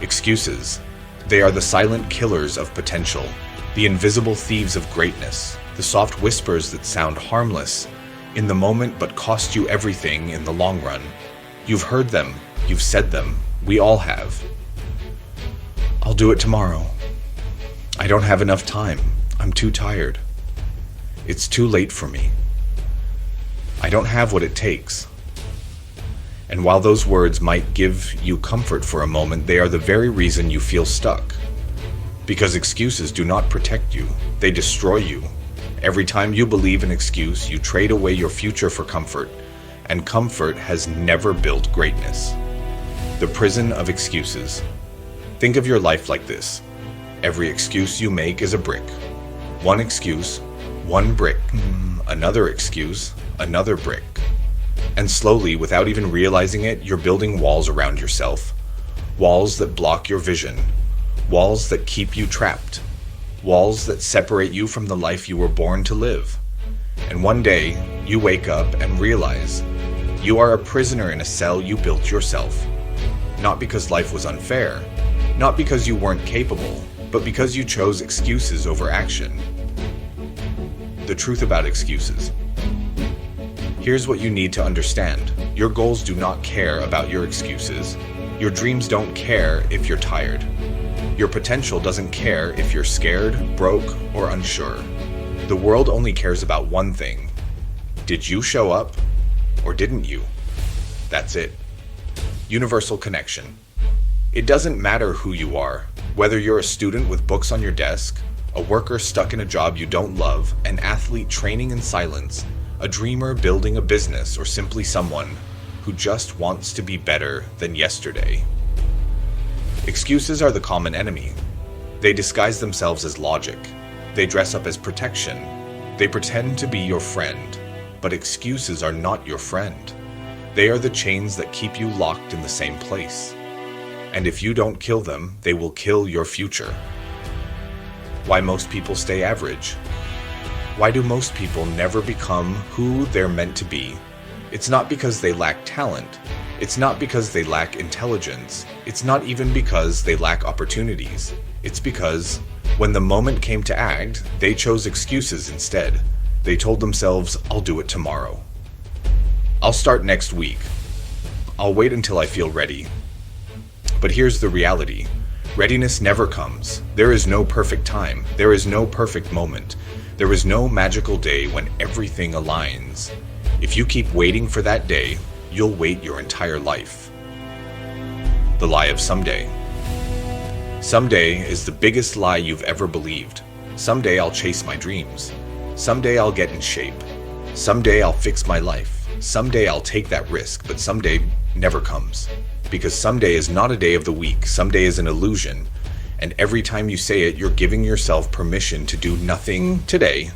Excuses. They are the silent killers of potential, the invisible thieves of greatness, the soft whispers that sound harmless in the moment but cost you everything in the long run. You've heard them, you've said them, we all have. I'll do it tomorrow. I don't have enough time. I'm too tired. It's too late for me. I don't have what it takes. And while those words might give you comfort for a moment, they are the very reason you feel stuck. Because excuses do not protect you, they destroy you. Every time you believe an excuse, you trade away your future for comfort, and comfort has never built greatness. The prison of excuses. Think of your life like this. Every excuse you make is a brick. One excuse, one brick. Another excuse, another brick. And slowly, without even realizing it, you're building walls around yourself. Walls that block your vision. Walls that keep you trapped. Walls that separate you from the life you were born to live. And one day, you wake up and realize you are a prisoner in a cell you built yourself. Not because life was unfair, not because you weren't capable, but because you chose excuses over action. The truth about excuses. Here's what you need to understand. Your goals do not care about your excuses. Your dreams don't care if you're tired. Your potential doesn't care if you're scared, broke, or unsure. The world only cares about one thing. Did you show up, or didn't you? That's it. Universal connection. It doesn't matter who you are, whether you're a student with books on your desk, a worker stuck in a job you don't love, an athlete training in silence, a dreamer building a business, or simply someone who just wants to be better than yesterday. Excuses are the common enemy. They disguise themselves as logic. They dress up as protection. They pretend to be your friend. But excuses are not your friend. They are the chains that keep you locked in the same place. And if you don't kill them, they will kill your future. Why most people stay average? Why do most people never become who they're meant to be? It's not because they lack talent. It's not because they lack intelligence. It's not even because they lack opportunities. It's because, when the moment came to act, they chose excuses instead. They told themselves, I'll do it tomorrow. I'll start next week. I'll wait until I feel ready. But here's the reality. Readiness never comes. There is no perfect time. There is no perfect moment. There is no magical day when everything aligns. If you keep waiting for that day, you'll wait your entire life. The lie of someday. Someday is the biggest lie you've ever believed. Someday I'll chase my dreams. Someday I'll get in shape. Someday I'll fix my life. Someday I'll take that risk, but someday never comes. Because someday is not a day of the week. Someday is an illusion. And every time you say it, you're giving yourself permission to do nothing today.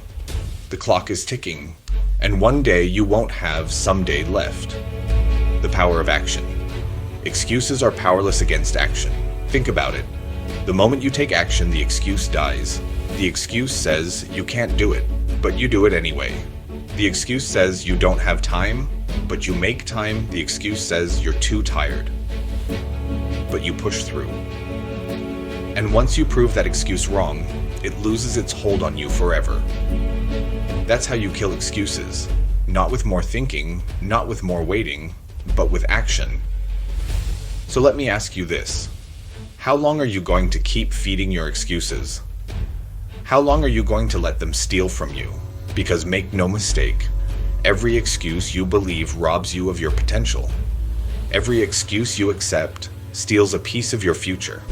The clock is ticking. And one day you won't have someday left. The power of action. Excuses are powerless against action. Think about it. The moment you take action, the excuse dies. The excuse says you can't do it, but you do it anyway. The excuse says you don't have time, but you make time. The excuse says you're too tired, but you push through. And once you prove that excuse wrong, it loses its hold on you forever. That's how you kill excuses. Not with more thinking, not with more waiting, but with action. So let me ask you this. How long are you going to keep feeding your excuses? How long are you going to let them steal from you? Because make no mistake, every excuse you believe robs you of your potential. Every excuse you accept steals a piece of your future.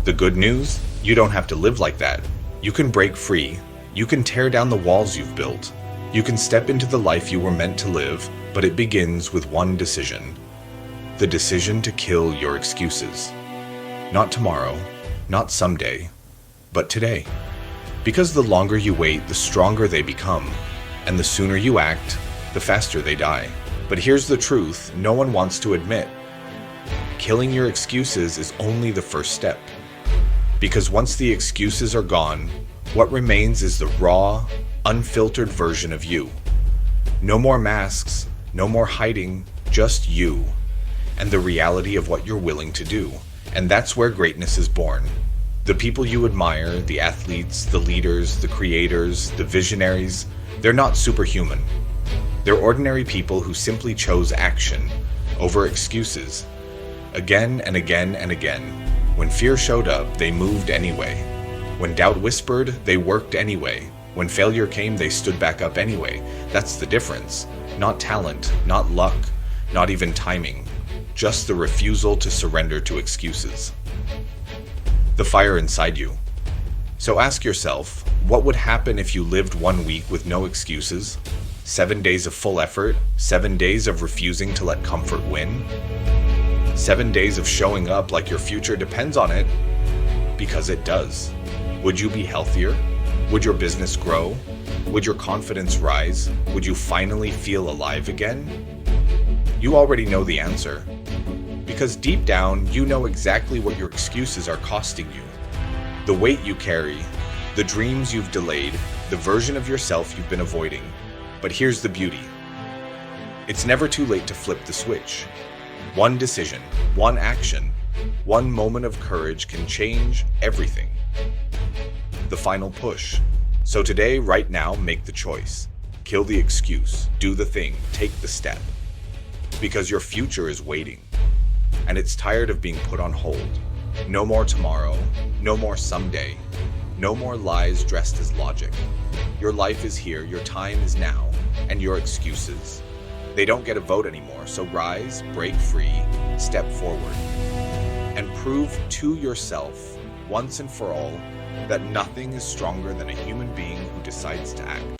The good news? You don't have to live like that. You can break free. You can tear down the walls you've built. You can step into the life you were meant to live, but it begins with one decision. The decision to kill your excuses. Not tomorrow, not someday, but today. Because the longer you wait, the stronger they become, and the sooner you act, the faster they die. But here's the truth no one wants to admit. Killing your excuses is only the first step. Because once the excuses are gone, what remains is the raw, unfiltered version of you. No more masks, no more hiding, just you, and the reality of what you're willing to do. And that's where greatness is born. The people you admire, the athletes, the leaders, the creators, the visionaries, they're not superhuman. They're ordinary people who simply chose action over excuses. Again and again and again. When fear showed up, they moved anyway. When doubt whispered, they worked anyway. When failure came, they stood back up anyway. That's the difference. Not talent, not luck, not even timing. Just the refusal to surrender to excuses. The fire inside you. So ask yourself, what would happen if you lived 1 week with no excuses? 7 days of full effort? 7 days of refusing to let comfort win? 7 days of showing up like your future depends on it? Because it does. Would you be healthier? Would your business grow? Would your confidence rise? Would you finally feel alive again? You already know the answer. Because deep down, you know exactly what your excuses are costing you. The weight you carry, the dreams you've delayed, the version of yourself you've been avoiding. But here's the beauty. It's never too late to flip the switch. One decision, one action, one moment of courage can change everything. The final push. So today, right now, make the choice. Kill the excuse, do the thing, take the step. Because your future is waiting. And it's tired of being put on hold. No more tomorrow, no more someday, no more lies dressed as logic. Your life is here, your time is now, and your excuses. They don't get a vote anymore, so rise, break free, step forward. And prove to yourself, once and for all, that nothing is stronger than a human being who decides to act.